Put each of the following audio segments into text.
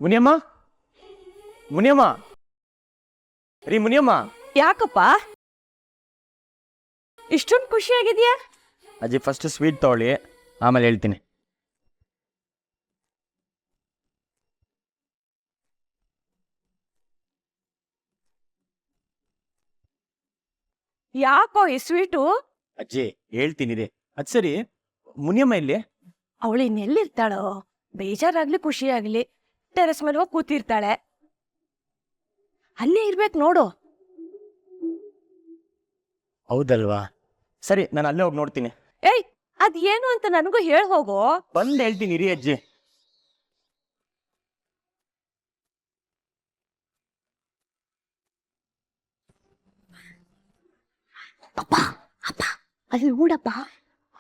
ಮುನಿಯಮ್ಮ ಮುನಿಯಮ್ಮ ರೀ ಮುನಿಯಮ್ಮ. ಯಾಕಪ್ಪ ಇಷ್ಟೊಂದು ಖುಷಿಯಾಗಿದ್ಯಾ? ಅಜ್ಜಿ ಫಸ್ಟ್ ಸ್ವೀಟ್ ತಗೊಳ್ಳಿ, ಆಮೇಲೆ ಹೇಳ್ತೀನಿ. ಯಾಕೋ ಈ ಸ್ವೀಟು? ಅಜ್ಜಿ ಹೇಳ್ತೀನಿ ರೀ. ಅದ್ ಸರಿ, ಮುನಿಯಮ್ಮ ಇಲ್ಲಿ? ಅವಳು ಇನ್ನೆಲ್ಲಿರ್ತಾಳೋ? ಬೇಜಾರಾಗ್ಲಿ ಖುಷಿಯಾಗ್ಲಿ ಟೆರೆಸ್ ಮೇಲೆ ಹೋಗಿ ಕೂತಿರ್ತಾಳೆ. ಅಲ್ಲೇ ಇರ್ಬೇಕು ನೋಡು. ಹೌದಲ್ವಾ? ಸರಿ, ನಾನು ಅಲ್ಲೇ ಹೋಗಿ ನೋಡ್ತೀನಿ. ಏಯ್, ಅದ್ ಏನು ಅಂತ ನನಗೂ ಹೇಳ್ ಹೋಗೋ. ಬಂದು ಹೇಳ್ತೀನಿ ರೀ ಅಜ್ಜಿ. ಅಪ್ಪ ಅಪ್ಪ ಅಲ್ಲಿ ನೋಡಪ್ಪ,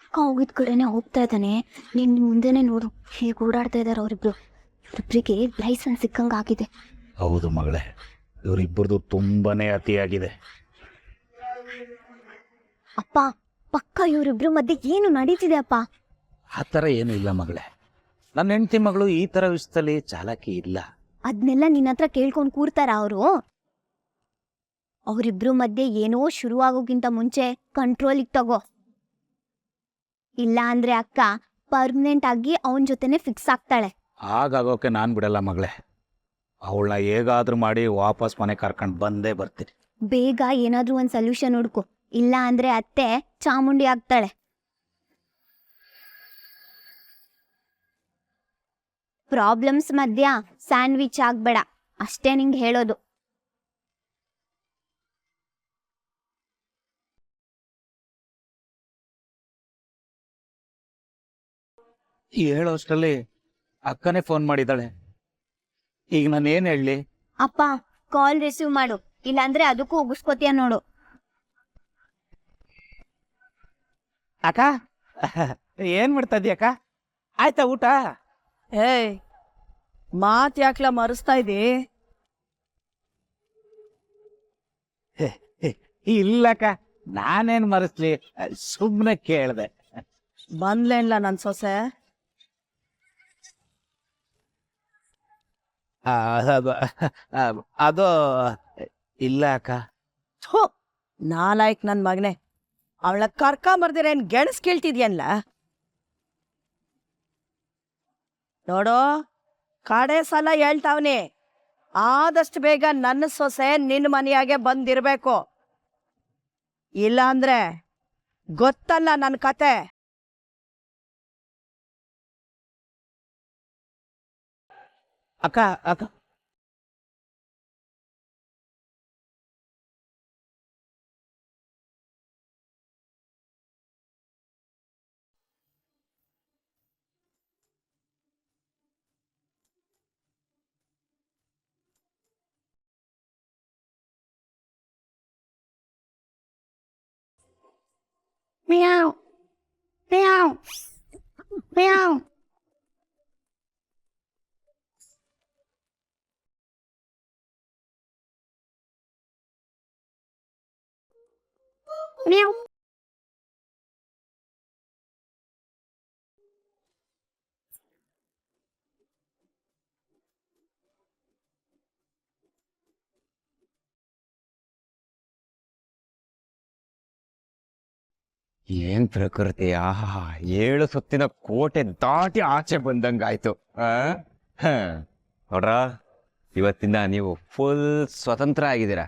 ಅಕ್ಕ ಹೋಗಿದ್ ಕಡೆನೆ ಹೋಗ್ತಾ ಇದ್ದಾನೆ. ನೀನ್ ಮುಂದೆನೆ ನೋಡು, ಹೇಗೆ ಓಡಾಡ್ತಾ ಇದಾರೆ ಅವರಿಬ್ರು. ಇವರಿಬ್ರಿಗೆ ಲೈಸೆನ್ಸ್ ಸಿಕ್ಕಂಗ ಆಗಿದೆ. ಹೌದು ಮಗಳೇ, ಇವರಿಬ್ಬರದು ತುಂಬಾನೇ ಅತಿಯಾಗಿದೆ. ಅಪ್ಪ, ಪಕ್ಕ ಇವರಿಬ್ರು ಮಧ್ಯೆ ಏನು ನಡೀತಿದೆ ಅಪ್ಪ? ಆ ಥರ ಏನೂ ಇಲ್ಲ ಮಗಳೇ. ನನ್ನ ಹೆಂಡತಿ ಮಗಳು ಈ ಥರ ವಿಷಯದಲ್ಲಿ ಚಾಲಾಕಿ ಇಲ್ಲ. ಅದನ್ನೆಲ್ಲ ನಿನ್ನ ಹತ್ರ ಕೇಳ್ಕೊಂಡು ಕೂರ್ತಾರ ಅವರು? ಅವರಿಬ್ರು ಮಧ್ಯೆ ಏನೋ ಶುರುವಾಗೋಕ್ಕಿಂತ ಮುಂಚೆ ಕಂಟ್ರೋಲಿಗೆ ತಗೋ. ಇಲ್ಲ ಅಂದ್ರೆ ಅಕ್ಕ ಪರ್ಮನೆಂಟ್ ಆಗಿ ಅವನ ಜೊತೆನೆ ಫಿಕ್ಸ್ ಆಗ್ತಾಳೆ. ಹಾಗಾಗೋಕೆ ನಾನು ಬಿಡಲ್ಲ ಮಗಳೇ. ಅವಳನ್ನ ಹೇಗಾದ್ರೂ ಮಾಡಿ ವಾಪಸ್ ಮನೆ ಕರ್ಕೊಂಡು ಬಂದೇ ಬರ್ತೀನಿ. ಬೇಗ ಏನಾದ್ರೂ ಒಂದು ಸೊಲ್ಯೂಷನ್ ಹುಡ್ಕು, ಇಲ್ಲ ಅಂದ್ರೆ ಅತ್ತೆ ಚಾಮುಂಡಿ ಆಗ್ತಾಳೆ. ಪ್ರಾಬ್ಲಮ್ಸ್ ಮಧ್ಯ ಸ್ಯಾಂಡ್ವಿಚ್ ಆಗ್ಬೇಡ, ಅಷ್ಟೇ ನಿಂಗೆ ಹೇಳೋದು. ಹೇಳೋಷ್ಟರಲ್ಲಿ ಅಕ್ಕನೇ ಫೋನ್ ಮಾಡಿದ್ದಾಳೆ. ಈಗ ನಾನು ಏನು ಹೇಳಲಿ? ಅಪ್ಪ, ಕಾಲ್ ರಿಸೀವ್ ಮಾಡು, ಇಲ್ಲಾಂದ್ರೆ ಅದಕ್ಕೂ ಉಗಿಸ್ಕೋತೀಯ ನೋಡು. ಅಕ್ಕ, ಏನ್ ಮಾಡ್ತಾ ಇದೀಯ ಅಕ್ಕ? ಆಯ್ತಾ ಊಟ? ಏಯ್, ಮಾತ್ ಯಾಕ್ಲ ಮರೆಸ್ತಾ ಇದ್ದೀ? ಇಲ್ಲಕ್ಕ, ನಾನೇನ್ ಮರೆಸ್ಲಿ, ಸುಮ್ಮನೆ ಕೇಳ್ದೆ. ಬಂದ್ಲೇನ್ಲ ನನ್ ಸೊಸೆ? ಅದು ಇಲ್ಲ ಅಕ್ಕ. ಥು, ನಾಲಾಯ್ಕ್ ನನ್ ಮಗನೆ. ಅವಳ ಕರ್ಕೊಂಬರ್ದಿರ ಏನ್ ಗೆಣಸ್ ಕೇಳ್ತಿದ್ಯನ್ಲ? ನೋಡೋ, ಕಡೆ ಸಲ ಹೇಳ್ತಾವ್ನಿ, ಆದಷ್ಟು ಬೇಗ ನನ್ನ ಸೊಸೆ ನಿನ್ನ ಮನೆಯಾಗೆ ಬಂದಿರ್ಬೇಕು. ಇಲ್ಲ ಅಂದ್ರೆ ಗೊತ್ತಲ್ಲ ನನ್ನ ಕತೆ. ಅಕ್ಕ ಅಕ್ಕ ಮ್ಯಾವ್ ಮ್ಯಾವ್ ಮ್ಯಾವ್. ಮ್ಯಾವ್. ಏನ್ ಪ್ರಕೃತಿ! ಆಹಾ, 7 ಸುತ್ತಿನ ಕೋಟೆ ದಾಟಿ ಆಚೆ ಬಂದಂಗಾಯ್ತು. ನೋಡ್ರ, ಇವತ್ತಿಂದ ನೀವು ಫುಲ್ ಸ್ವತಂತ್ರ ಆಗಿದ್ದೀರಾ.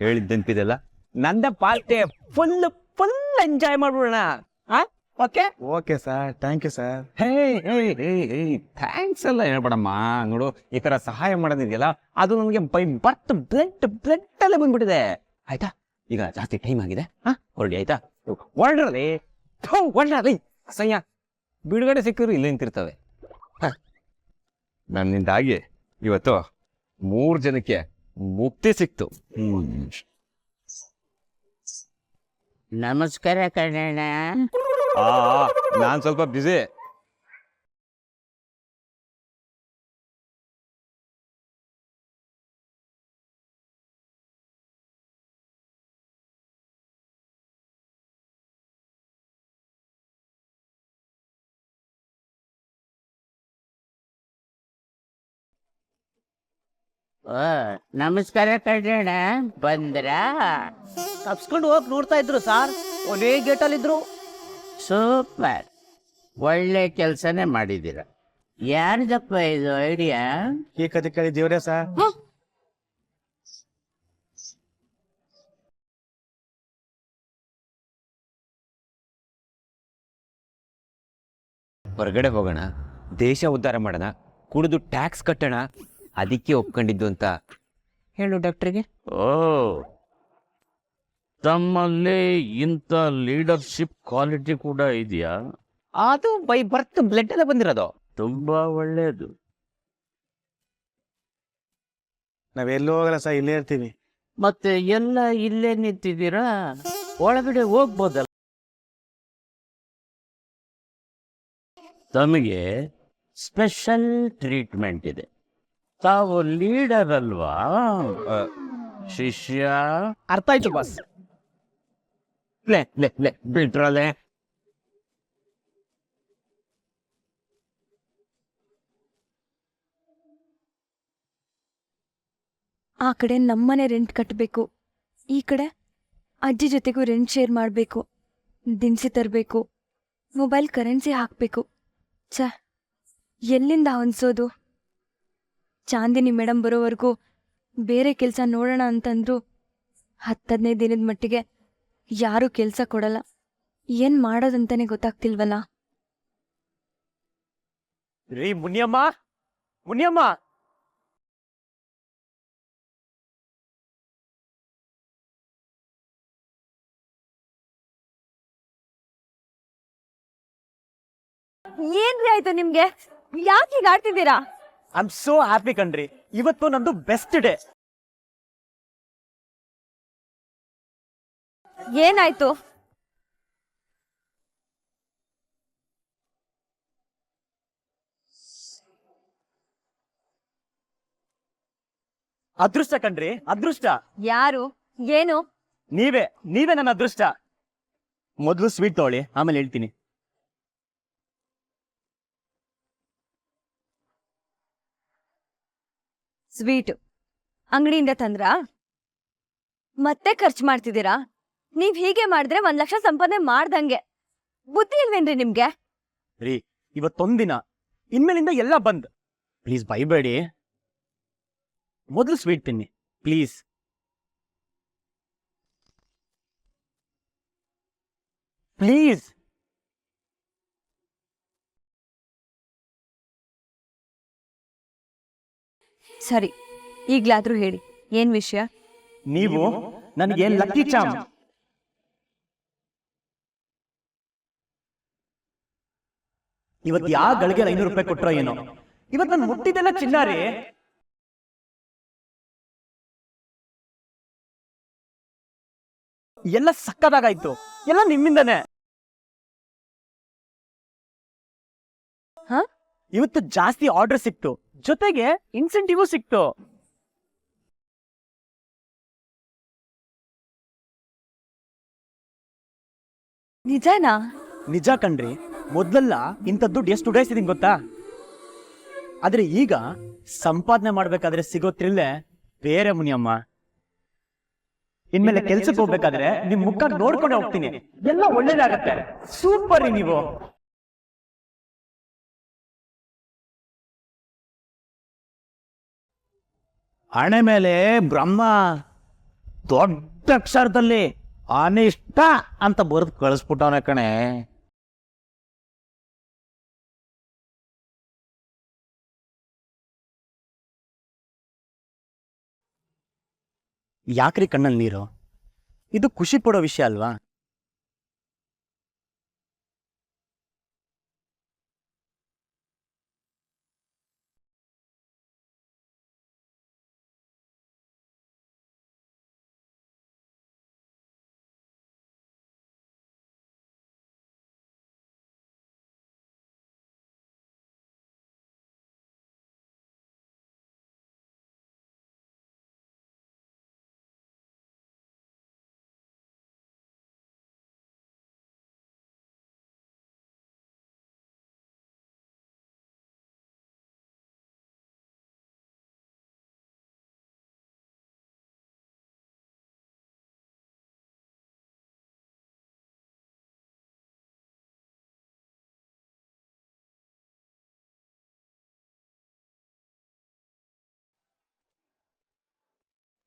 ಹೇಳಿದ್ದೆಂಪಿದೆಲ್ಲ ನಂದ ಪಾಲ್ಟೆ. ಫುಲ್ ಫುಲ್ ಎಂಜಾಯ್ ಮಾಡ್ಬಿಡೋಣ. Okay okay sir, thank you sir. Thanks ಎಲ್ಲ ಹೇಳ್ಬೇಡಮ್ಮ. ನೋಡು, ಈ ತರ ಸಹಾಯ ಮಾಡೋದಿದೆಯಲ್ಲ, ಅದು ನನಗೆ ಬೈ ಬರ್ತ್ ಬ್ಲಡ್ ಅಲ್ಲೇ ಬಂದ್ಬಿಟ್ಟಿದೆ. ಆಯ್ತಾ? ಈಗ ಜಾಸ್ತಿ ಟೈಮ್ ಆಗಿದೆ, ಹೊರಡಿ ಆಯ್ತಾ? ಹೊರಡ್ರಿ, ಹೊರಡ್ರಿ. ಅಸಹ್ಯ. ಬಿಡುಗಡೆ ಸಿಕ್ಕಿದ್ರು ಇಲ್ಲಿ ನಿಂತಿರ್ತವೆ. ನನ್ನಿಂದಾಗಿ ಇವತ್ತು 3 ಜನಕ್ಕೆ ಮುಕ್ತಿ ಸಿಕ್ತು. ನಮಸ್ಕಾರ ಕಣಣ್ಣ. ನಾನ್ ಸ್ವಲ್ಪ ಬ್ಯುಸಿ. ನಮಸ್ಕಾರ ಕಣ್ಣ ಬಂದ್ರಾ? ತಪ್ಸ್ಕೊಂಡು ಹೋಗಿ ನೋಡ್ತಾ ಇದ್ರು ಸಾರ್, ಒಂದೇ ಗೇಟಲ್ಲಿದ್ರು. ಸೂಪರ್, ಒಳ್ಳೆ ಕೆಲಸನೇ ಮಾಡಿದ್ದೀರ. ಯಾರ್ದಪ್ಪ ಇದು ಐಡಿಯಾ? ಈ ಕತೆ ಕೇಳಿ ದೇವ್ರೆ ಸರ್. ಹೊರಗಡೆ ಹೋಗೋಣ, ದೇಶ ಉದ್ಧಾರ ಮಾಡೋಣ, ಕುಡಿದು ಟ್ಯಾಕ್ಸ್ ಕಟ್ಟೋಣ, ಅದಕ್ಕೆ ಒಪ್ಕೊಂಡಿದ್ದು ಅಂತ ಹೇಳು ಡಾಕ್ಟ್ರಿಗೆ. ಓ, ತಮ್ಮಲ್ಲಿ ಇಂಥ ಲೀಡರ್ಶಿಪ್ ಕ್ವಾಲಿಟಿ ಕೂಡ ಇದೆಯಾ? ಅದು ಬೈ ಬರ್ತ್ ಬ್ಲಡ್ ಎಲ್ಲ ಬಂದಿರೋದು. ತುಂಬಾ ಒಳ್ಳೆಯದು. ನಾವೆಲ್ಲೂ ಹೋಗಲ್ಲ ಸರ್, ಇಲ್ಲೇ ಇರ್ತೀವಿ. ಮತ್ತೆ ಎಲ್ಲ ಇಲ್ಲೇ ನಿಂತಿದ್ದೀರಾ? ಒಳಗಡೆ ಹೋಗ್ಬೋದಲ್ಲ. ತಮಗೆ ಸ್ಪೆಷಲ್ ಟ್ರೀಟ್ಮೆಂಟ್ ಇದೆ. ತಾವು ಲೀಡರ್ ಅಲ್ವಾ? ಶಿಷ್ಯ. ಅರ್ಥ ಆಯ್ತು ಬಾಸ್. ಲೇ ಲೇ ಲೇ ಬಿಟ್ರಲ್ಲೇ. ಆ ಕಡೆ ನಮ್ಮನೆ ರೆಂಟ್ ಕಟ್ಟಬೇಕು, ಈ ಕಡೆ ಅಜ್ಜಿ ಜೊತೆಗೂ ರೆಂಟ್ ಶೇರ್ ಮಾಡಬೇಕು, ದಿನಸಿ ತರಬೇಕು, ಮೊಬೈಲ್ ಕರೆನ್ಸಿ ಹಾಕಬೇಕು. ಛ, ಎಲ್ಲಿಂದ ಹೊಂದ್ಸೋದು? ಚಾಂದಿನಿ ಮೇಡಮ್ ಬರೋವರೆಗೂ ಬೇರೆ ಕೆಲಸ ನೋಡೋಣ ಅಂತಂದ್ರು 10-15 ದಿನದ ಮಟ್ಟಿಗೆ ಯಾರೂ ಕೆಲಸ ಕೊಡಲ್ಲ. ಏನು ಮಾಡೋದಂತಾನೆ ಗೊತ್ತಾಗ್ತಿಲ್ವಲ್ಲ. ರೀ ಮುನಿಯಮ್ಮ, ಮುನಿಯಮ್ಮ, ಏನ್ರಿ ಆಯ್ತು ನಿಮ್ಗೆ? ಯಾಕೆ ಈಗ ಆಡ್ತಿದ್ದೀರಾ? ಐ ಆಮ್ ಸೋ ಹ್ಯಾಪಿ ಕಣ್ರಿ, ಇವತ್ತು ನಂದು ಬೆಸ್ಟ್ ಡೇ. ಏನಾಯ್ತು? ಅದೃಷ್ಟ ಕಣ್ರಿ, ಅದೃಷ್ಟ. ಯಾರು? ಏನು? ನೀವೇ ನನ್ನ ಅದೃಷ್ಟ. ಮೊದಲು ಸ್ವೀಟ್ ತಗೊಳ್ಳಿ, ಆಮೇಲೆ ಹೇಳ್ತೀನಿ. ಸ್ವೀಟು ಅಂಗಡಿಯಿಂದ ತಂದ್ರಾ? ಮತ್ತೆ ಖರ್ಚು ಮಾಡ್ತಿದ್ದೀರಾ? ನೀವ್ ಹೀಗೆ ಮಾಡಿದ್ರೆ 1 ಲಕ್ಷ ಸಂಪಾದನೆ ಮಾಡ್ದಂಗೆ. ಬುದ್ಧಿ ಇಲ್ವೇನ್ರಿ ನಿಮ್ಗೆ? ರೀ, ಇವತ್ತೊಂದಿನ, ಇನ್ಮೇಲಿಂದ ಎಲ್ಲ ಬಂದ್. ಪ್ಲೀಸ್ ಬೈಬೇಡಿ. ಮೊದಲು ಸ್ವೀಟ್ ತಿನ್ನಿ ಪ್ಲೀಸ್. ಪ್ಲೀಸ್. ಸರಿ, ಈಗ್ಲಾದ್ರೂ ಹೇಳಿ, ಏನ್ ವಿಷಯ? ನೀವು ನನಗೆ ಲಕ್ಕಿ ಚಾಮ್. ಇವತ್ತು ಯಾವ ಗಳಿಗೆ 500 ರೂಪಾಯಿ ಕೊಟ್ರೋ ಏನೋ, ಇವತ್ತು ನಾನು ಮುಟ್ಟಿದ್ದೆಲ್ಲ ಚಿನ್ನಾರಿ. ಎಲ್ಲ ಸಕ್ಕದಾಗಾಯ್ತು, ಎಲ್ಲ ನಿಮ್ಮಿಂದನೇ. ಹ? ಇವತ್ತು ಜಾಸ್ತಿ ಆರ್ಡರ್ ಸಿಕ್ತು, ಜೊತೆಗೆ ಇನ್ಸೆಂಟಿವ್ ಸಿಕ್ತು. ನಿಜನಾ? ನಿಜ ಕಣ್ರಿ. ಮೊದ್ಲೆಲ್ಲ ಇಂಥ ದುಡ್ಡು ಎಷ್ಟು ಉಡಾಯಿಸಿದೀನಿ ಗೊತ್ತಾ? ಆದ್ರೆ ಈಗ ಸಂಪಾದನೆ ಮಾಡ್ಬೇಕಾದ್ರೆ ಸಿಗೋ ಥ್ರಿಲ್ಲೇ ಬೇರೆ ಮುನಿಯಮ್ಮ. ಇನ್ಮೇಲೆ ಕೆಲ್ಸಕ್ಕೆ ಹೋಗ್ಬೇಕಾದ್ರೆ ನಿಮ್ ಮುಖ ನೋಡ್ಕೊಂಡೆ ಹೋಗ್ತೀನಿ, ಎಲ್ಲ ಒಳ್ಳೇದಾಗತ್ತೆ. ಸೂಪರ್ ರೀ ನೀವು. ಹಣೆ ಮೇಲೆ ಬ್ರಹ್ಮ ದೊಡ್ಡ ಅಕ್ಷರದಲ್ಲಿ ಅನಿಷ್ಟ ಅಂತ ಬರೆದು ಕಳಿಸ್ಬಿಟ್ಟವನ ಕಣೆ. ಯಾಕ್ರಿ ಕಣ್ಣಲ್ಲಿ ನೀರು? ಇದು ಖುಷಿ ಪಡೋ ವಿಷಯ ಅಲ್ವಾ?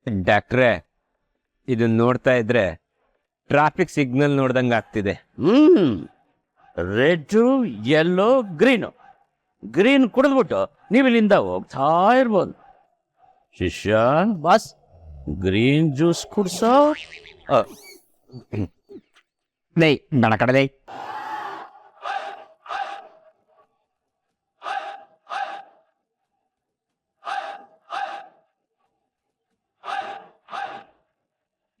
ಡಾಕ್ಟ್ರೇ, ಇದನ್ನ ನೋಡ್ತಾ ಇದ್ರೆ ಟ್ರಾಫಿಕ್ ಸಿಗ್ನಲ್ ನೋಡ್ದಂಗೆ ಆಗ್ತಿದೆ. Red, yellow, green. ಗ್ರೀನ್ ಕುಡಿದ್ಬಿಟ್ಟು ನೀವು ಇಲ್ಲಿಂದ ಹೋಗ್ತಾ ಇರ್ಬೋದು. ಶಿಷ್ಯ ಬಾಸ್, ಗ್ರೀನ್ ಜ್ಯೂಸ್ ಕುಡ್ಸೋ. ಲೇ ಬಣ ಕಡಲೆ.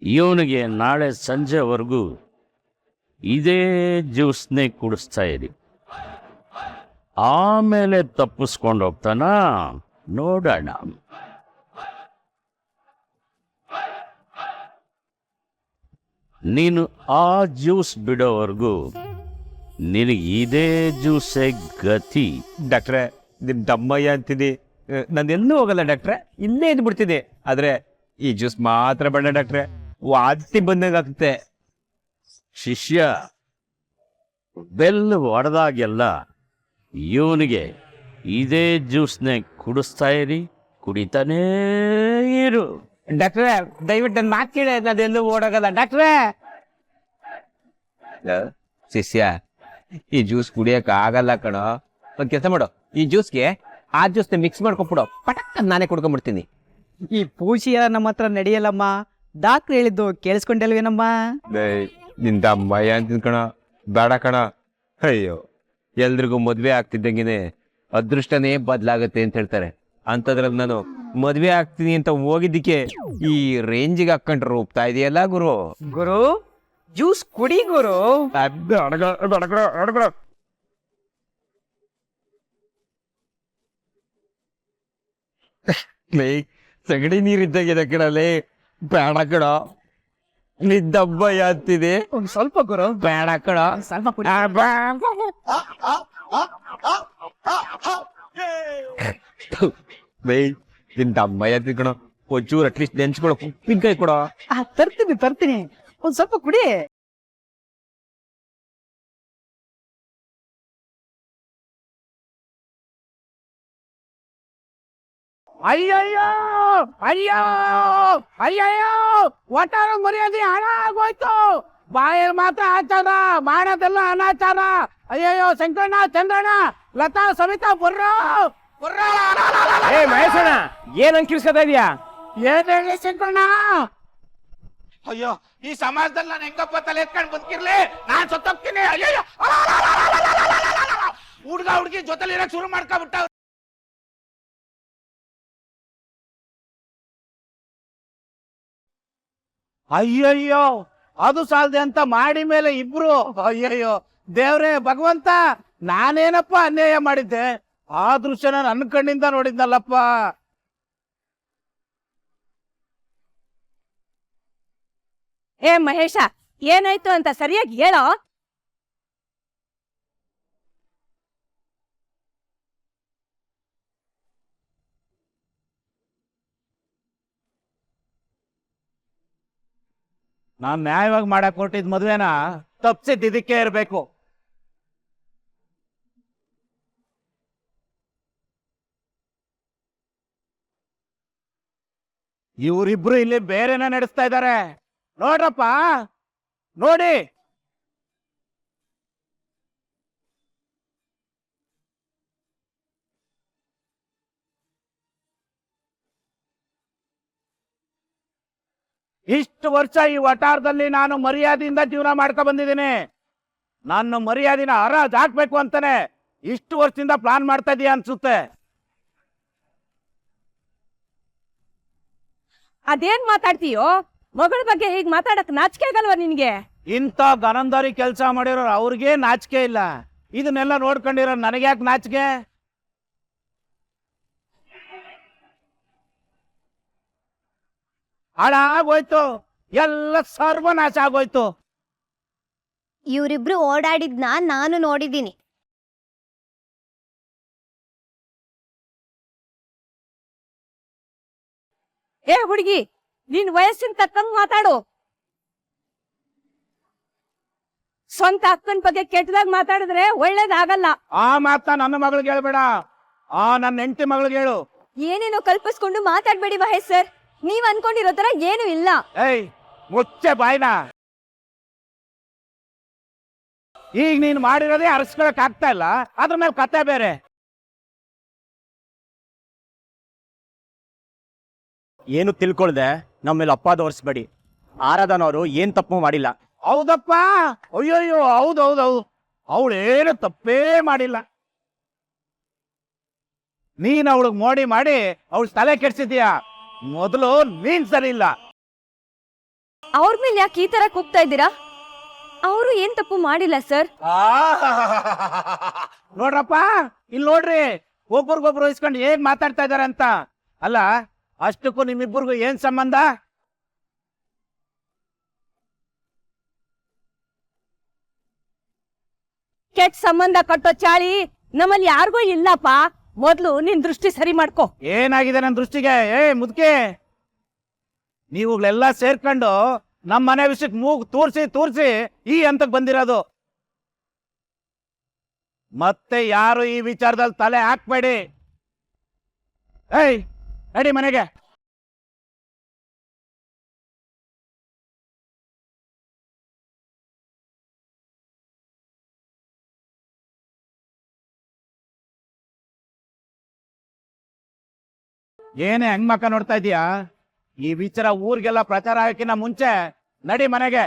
ಇವನಿಗೆ ನಾಳೆ ಸಂಜೆವರೆಗೂ ಇದೇ ಜ್ಯೂಸ್ನೇ ಕುಡಿಸ್ತಾ ಇರಿ. ಆಮೇಲೆ ತಪ್ಪಿಸ್ಕೊಂಡು ಹೋಗ್ತಾನ ನೋಡೋಣ. ನೀನು ಆ ಜ್ಯೂಸ್ ಬಿಡೋವರೆಗೂ ನಿನಗೆ ಇದೇ ಜ್ಯೂಸೇ ಗತಿ. ಡಾಕ್ಟ್ರೆ, ನಿಮ್ ದಮ್ಮಯ್ಯ ಅಂತೀನಿ, ನಂದೆಲ್ಲೂ ಹೋಗಲ್ಲ ಡಾಕ್ಟ್ರೆ, ಇಲ್ಲೇ ಇದ್ಬಿಡ್ತೀನಿ. ಆದ್ರೆ ಈ ಜ್ಯೂಸ್ ಮಾತ್ರ ಬೇಡ ಡಾಕ್ಟ್ರೆ, ವಾಂತಿ ಬಂದಂಗಾಗುತ್ತೆ. ಶಿಷ್ಯ, ಬೆಲ್ ಹೊಡೆದಾಗೆಲ್ಲ ಇವನಿಗೆ ಇದೇ ಜ್ಯೂಸ್ನೇ ಕುಡಿಸ್ತಾ ಇರಿ, ಕುಡಿತಾನೇ ಇರು. ಡಾಕ್ಟ್ರೆ, ದಯವಿಟ್ಟು ನನ್ನ ಮಾತು ಕೇಳಿ, ಅದೆಲ್ಲೂ ಓಡೋಗಲ್ಲ ಡಾಕ್ಟ್ರೆ. ಶಿಷ್ಯ, ಈ ಜ್ಯೂಸ್ ಕುಡಿಯಕ್ ಆಗಲ್ಲ ಕಣೋ. ಒಂದ್ ಕೆಲಸ ಮಾಡು, ಈ ಜ್ಯೂಸ್ಗೆ ಆ ಜ್ಯೂಸ್ನ ಮಿಕ್ಸ್ ಮಾಡ್ಕೊಬಿಡು, ಪಟಕ್ ನಾನೇ ಕುಡ್ಕೊಂಡ್ಬಿಡ್ತೀನಿ. ಈ ಪೂಜೆ ನಮ್ಮ ಹತ್ರ ನಡೆಯಲ್ಲಮ್ಮ. ಡಾಕ್ಟ್ರ್ ಹೇಳಿದ್ದು ಕೇಳಿಸ್ಕೊಂಡಲ್ವೇನಮ್ಮ? ನಿಂದ ಅಮ್ಮಯ್ಯ ಅಂತಿದ್ ಕಣ, ಬೇಡ ಕಣ. ಅಯ್ಯೋ, ಎಲ್ರಿಗೂ ಮದ್ವೆ ಆಗ್ತಿದ್ದಂಗೆನೆ ಅದೃಷ್ಟನೇ ಬದಲಾಗತ್ತೆ ಅಂತ ಹೇಳ್ತಾರೆ. ಅಂತದ್ರಲ್ಲಿ ನಾನು ಮದ್ವೆ ಆಗ್ತೀನಿ ಅಂತ ಹೋಗಿದ್ದಕ್ಕೆ ಈ ರೇಂಜಿಗೆ ಹಾಕೊಂಡ್ರು ಹೋಗ್ತಾ ಇದೆಯಲ್ಲ ಗುರು. ಗುರು, ಜ್ಯೂಸ್ ಕುಡಿ ಗುರು. ಸಗಡಿ ನೀರಿದ್ದಾಗಿದೆ ಕಣಲೇ, ಬೇಡ ಕಣ. ನಿದ್ದಬ್ಬಯ್ಯ ಅಂತಿದೆ, ಒಂದ್ ಸ್ವಲ್ಪ ಗುರು, ಬೇಡ ಕಣ. ಸ್ವಲ್ಪ ಕುಡಿ. ನಿಂದ ಅಮ್ಮಯ್ಯ ಅಂತಿದ್ ಕಣ, ಒಂಚೂರು ಅಟ್ಲೀಸ್ಟ್ ನೆನ್ಸ್ಕೊಳೋ ಉಪ್ಪಿನಕಾಯಿ ಕೊಡೋ. ತರ್ತೀನಿ, ಒಂದ್ ಸ್ವಲ್ಪ ಕುಡಿ. ಅಯ್ಯಯ್ಯೋ ಅಯ್ಯೋ ಅಯ್ಯಯ್ಯೋ, ಒಟ್ಟಾರ ಮರ್ಯಾದೆ ಹಣ ಆಗೋಯ್ತು. ಬಾಯಲ್ಲಿ ಮಾತ್ರ ಆಚಾರ, ಮಾಡದೆಲ್ಲ ಅನಾಚಾರ. ಅಯ್ಯಯ್ಯೋ, ಶಂಕರಣ್ಣ, ಚಂದ್ರಣ್ಣ, ಲತಾ, ಸವಿತಾ, ಬರ್ರೋ. ಏ ಮಹೇಶಣ್ಣ, ಏನ್ ಅಂಕಿಸ್ಕೊತಾ ಇದೀಯಾ? ಏನ್ ಹೇಳಿ ಶಂಕರಣ್ಣ? ಅಯ್ಯೋ, ಈ ಸಮಾಜದಲ್ಲಿ ನಾನು ಹೆಂಗಪ್ಪ ತಲೆ ಎತ್ಕೊಂಡು ಬದುಕಿರ್ಲಿ? ನಾನ್ ಸತ್ತೋಗ್ತೀನಿ. ಅಯ್ಯಯ್ಯೋ, ಹುಡ್ಗ ಹುಡ್ಗಿ ಜೊತೆಲಿ ಇರಕ್ ಶುರು ಮಾಡ್ಕೊಬಿಟ್ಟ. ಅಯ್ಯಯ್ಯೋ, ಅದು ಸಾಲದೆ ಅಂತ ಮಾಡಿ ಮೇಲೆ ಇಬ್ರು. ಅಯ್ಯಯ್ಯೋ ದೇವ್ರೇ ಭಗವಂತ, ನಾನೇನಪ್ಪ ಅನ್ಯಾಯ ಮಾಡಿದ್ದೆ? ಆ ದೃಶ್ಯನ ನನ್ನ ಕಣ್ಣಿಂದ ನೋಡಿದ್ನಲ್ಲಪ್ಪ. ಏ ಮಹೇಶ, ಏನಾಯ್ತು ಅಂತ ಸರಿಯಾಗಿ ಹೇಳೋ. ನಾನ್ ನ್ಯಾಯವಾಗಿ ಮಾಡಕ್ ಕೊಟ್ಟಿದ್ ಮದ್ವೆನ ತಪ್ಸಿದ್ ಇದಕ್ಕೆ ಇರ್ಬೇಕು. ಇವರಿಬ್ರು ಇಲ್ಲಿ ಬೇರೆನ ನಡೆಸ್ತಾ ಇದ್ದಾರೆ. ನೋಡ್ರಪ್ಪ, ನೋಡಿ. ಇಷ್ಟು ವರ್ಷ ಈ ವಟಾರದಲ್ಲಿ ನಾನು ಮರ್ಯಾದೆಯಿಂದ ಜೀವನ ಮಾಡ್ಕೊ ಬಂದಿದ್ದೀನಿ. ನನ್ನ ಮರ್ಯಾದಿನ ಹರಾಜ್ ಹಾಕ್ಬೇಕು ಅಂತಾನೆ ಇಷ್ಟು ವರ್ಷದಿಂದ ಪ್ಲಾನ್ ಮಾಡ್ತಾ ಇದೀಯ ಅನ್ಸುತ್ತೆ. ಅದೇನ್ ಮಾತಾಡ್ತೀಯೋ? ಮಗಳ ಬಗ್ಗೆ ಹೀಗ್ ಮಾತಾಡಕ್ ನಾಚಿಕೆ ಆಗಲ್ವಾ ನಿನ್ಗೆ? ಇಂಥ ಗನಂದಾರಿ ಕೆಲಸ ಮಾಡಿರೋರು ಅವ್ರಿಗೆ ನಾಚಿಕೆ ಇಲ್ಲ. ಇದನ್ನೆಲ್ಲ ನೋಡ್ಕೊಂಡಿರೋ ನನಗೆ ಯಾಕೆ ನಾಚಿಕೆ? ಹಾಳಾಗೋಯ್ತು, ಎಲ್ಲ ಸರ್ವನಾಶ ಆಗೋಯ್ತು. ಇವರಿಬ್ರು ಓಡಾಡಿದ್ನ ನಾನು ನೋಡಿದ್ದೀನಿ. ಏ ಹುಡುಗಿ, ನಿನ್ ವಯಸ್ಸಿನ ತಕ್ಕಂಗ್ ಮಾತಾಡು. ಸ್ವಂತ ಅಕ್ಕನ ಬಗ್ಗೆ ಕೆಟ್ಟದಾಗ ಮಾತಾಡಿದ್ರೆ ಒಳ್ಳೇದಾಗಲ್ಲ. ಆ ಮಾತನ್ನ ನನ್ನ ಮಗಳಿಗೆ ಹೇಳ್ಬೇಡ, ಆ ನನ್ನ ಹೆಂಡತಿ ಮಗಳಿಗೆ ಹೇಳು. ಏನೇನೋ ಕಲ್ಪಿಸ್ಕೊಂಡು ಮಾತಾಡ್ಬೇಡಿ ಮಹೇಶ್ ಸರ್. ನೀವ್ ಅನ್ಕೊಂಡಿರೋ ತರ ಏನು ಇಲ್ಲ. ಏಯ್ ಮುಚ್ಚೆ ಬಾಯ್ನ. ಈಗ ನೀನ್ ಮಾಡಿರೋದೇ ಅರಸ್ಕೊಳಕ್ ಆಗ್ತಾ ಇಲ್ಲ, ಅದ್ರ ಮೇಲೆ ಕತೆ ಬೇರೆ. ಏನು ತಿಳ್ಕೊಳ್ದೆ ನಮ್ಮೇಲೆ ಅಪ್ಪಾದ ಹೊರಿಸ್ಬೇಡಿ. ಆರಾಧನವರು ಏನ್ ತಪ್ಪು ಮಾಡಿಲ್ಲ. ಹೌದಪ್ಪ, ಅಯ್ಯೋಯ್ಯೋ, ಹೌದೌದೌದು, ಅವಳೇನು ತಪ್ಪೇ ಮಾಡಿಲ್ಲ. ನೀನ್ ಅವಳಿಗೆ ಮೋಡಿ ಮಾಡಿ ಅವಳ ತಲೆ ಕೆಡ್ಸಿದ್ಯಾ. ಮೊದಲು ನೀನ್ ಸರಿ ಇಲ್ಲ. ಅವ್ರ ಮೇಲೆ ಯಾಕೆ ಈ ತರ ಕೂಗ್ತಾ ಇದ್ದೀರಾ? ಅವರು ಏನ್ ತಪ್ಪು ಮಾಡಿಲ್ಲ ಸರ್. ನೋಡ್ರಪ್ಪ, ಇಲ್ಲಿ ನೋಡ್ರಿ, ಒಬ್ರಿಗೊಬ್ರು ಇಸ್ಕೊಂಡು ಹೇಗ್ ಮಾತಾಡ್ತಾ ಇದಾರೆ ಅಂತ. ಅಲ್ಲ, ಅಷ್ಟಕ್ಕೂ ನಿಮ್ಮಿಬ್ಬರಿಗೂ ಏನ್ ಸಂಬಂಧ? ಕೆಟ್ಟ ಸಂಬಂಧ ಕಟ್ಟೋ ಚಾಳಿ ನಮ್ಮಲ್ಲಿ ಯಾರಿಗೂ ಇಲ್ಲಪ್ಪ. ಮೊದ್ಲು ನಿನ್ ದೃಷ್ಟಿ ಸರಿ ಮಾಡ್ಕೋ. ಏನಾಗಿದೆ ನನ್ನ ದೃಷ್ಟಿಗೆ? ಮುದ್ಕೆ, ನೀವುಗಳೆಲ್ಲ ಸೇರ್ಕೊಂಡು ನಮ್ಮ ಮನೆ ವಿಷಯಕ್ಕೆ ಮೂಗು ತೂರ್ಸಿ ಈ ಹಂತಕ್ಕೆ ಬಂದಿರೋದು. ಮತ್ತೆ ಯಾರು ಈ ವಿಚಾರದಲ್ಲಿ ತಲೆ ಹಾಕ್ಬೇಡಿ. ನಡಿ ಮನೆಗೆ. ಏನೇ ಹೆಂಗ್ ಮಕ್ಕ ನೋಡ್ತಾ ಇದೀಯಾ? ಈ ವಿಚಾರ ಊರಿಗೆಲ್ಲ ಪ್ರಚಾರ ಆಗಕ್ಕಿಂತ ಮುಂಚೆ ನಡಿ ಮನೆಗೆ.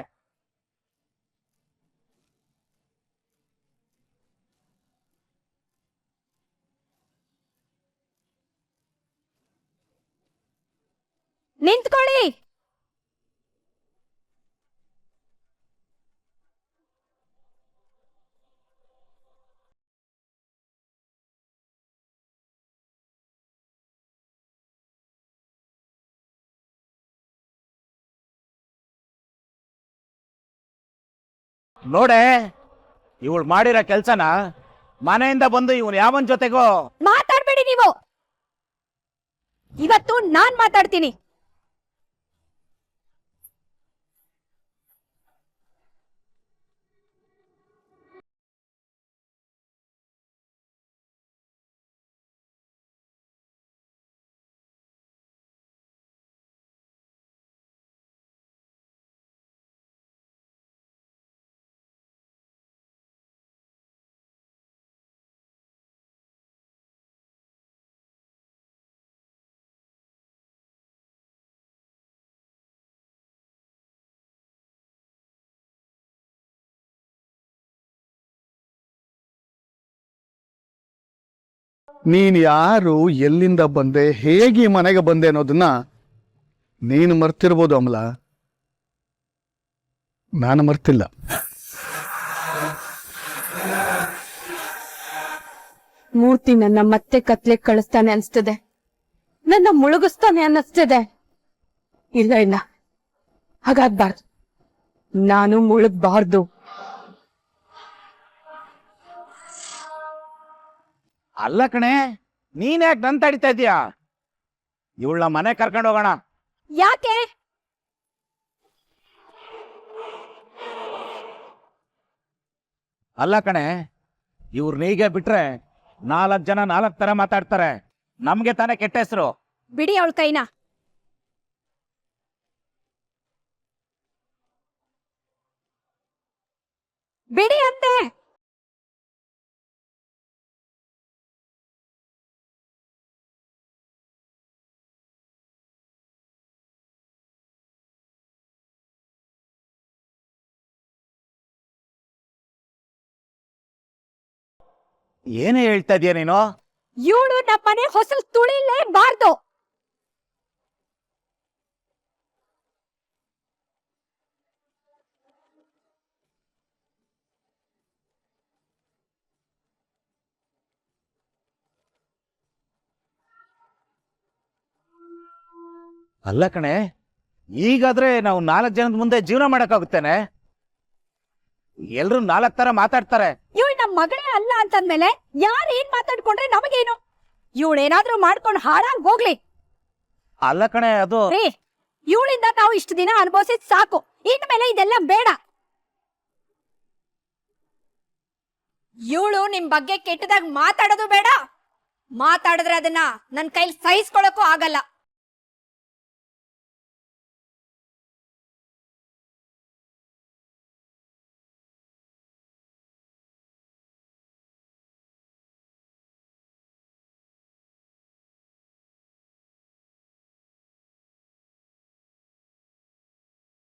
ನಿಂತ್ಕೊಳ್ಳಿ. ನೋಡೆ, ಇವಳು ಮಾಡಿರೋ ಕೆಲ್ಸನ ಮನೆಯಿಂದ ಬಂದು ಇವನು ಯಾವನ್ ಜೊತೆಗೋ ಮಾತಾಡ್ಬೇಡಿ ನೀವು. ಇವತ್ತು ನಾನ್ ಮಾತಾಡ್ತೀನಿ. ನೀನ್ ಯಾರು, ಎಲ್ಲಿಂದ ಬಂದೆ, ಹೇಗೆ ಈ ಮನೆಗೆ ಬಂದೆ ಅನ್ನೋದನ್ನ ನೀನು ಮರ್ತಿರ್ಬೋದು ಅಮಲ, ನಾನು ಮರ್ತಿಲ್ಲ. ಮೂರ್ತಿ ನನ್ನ ಮತ್ತೆ ಕತ್ಲೆ ಕಳಿಸ್ತಾನೆ ಅನ್ಸ್ತದೆ, ನನ್ನ ಮುಳುಗಿಸ್ತಾನೆ ಅನ್ನಿಸ್ತಿದೆ. ಇಲ್ಲ ಇಲ್ಲ, ಹಾಗಾಗ್ಬಾರ್ದು. ನಾನು ಮುಳುಗ್ಬಾರ್ದು. ಅಲ್ಲ ಕಣೆ, ನೀನ್ ಯಾಕೆ ನನ್ ತಡಿತಾ ಇದೀಯಾ? ಇವಳ ಮನೆ ಕರ್ಕೊಂಡು ಹೋಗೋಣ. ಯಾಕೆ? ಅಲ್ಲ ಕಣೆ, ಇವ್ರನ್ನೀಗೆ ಬಿಟ್ರೆ 4 ಜನ 4 ತರ ಮಾತಾಡ್ತಾರೆ. ನಮ್ಗೆ ತಾನೇ ಕೆಟ್ಟ ಹೆಸರು. ಬಿಡಿ ಅವಳ ಕೈನ. ಬಿಡಿ ಅಂತೆ. ಏನೇ ಹೇಳ್ತಾ ಇದೀಯ ನೀನು? ಇವಳು ನಮ್ಮನೆ ಹೊಸಲು ತುಳಿಲೇಬಾರ್ದು. ಅಲ್ಲ ಕಣೆ, ಈಗಾದ್ರೆ ನಾವು 4 ಜನದ ಮುಂದೆ ಜೀವನ ಮಾಡಕ್ಕಾಗುತ್ತೇನೆ? ಎಲ್ರು 4 ತರ ಮಾತಾಡ್ತಾರೆ. ಇವಳು ನಮ್ಮ ಮಗಳೇ ಅಲ್ಲ ಅಂತಂದ್ಮೇಲೆ ಯಾರು ಏನ್ ಮಾತಾಡ್ಕೊಂಡ್ರೆ ನಮಗೇನು? ಇವಳೇನಾದ್ರೂ ಮಾಡ್ಕೊಂಡು ಹಾಳಾಗ್ ಹೋಗ್ಲಿ. ಅಲ್ಲ ಕಣೆ, ಅದು ರೀ, ಇವಳಿಂದ ನಾವು ಇಷ್ಟು ದಿನ ಅನುಭವಿಸಿದ್ ಸಾಕು. ಇನ್ಮೇಲೆ ಇದೆಲ್ಲ ಬೇಡ. ಇವಳು ನಿಮ್ ಬಗ್ಗೆ ಕೆಟ್ಟದಾಗ ಮಾತಾಡೋದು ಬೇಡ. ಮಾತಾಡಿದ್ರೆ ಅದನ್ನ ನನ್ ಕೈಲಿ ಸಹಿಸ್ಕೊಳಕ್ಕೂ ಆಗಲ್ಲ.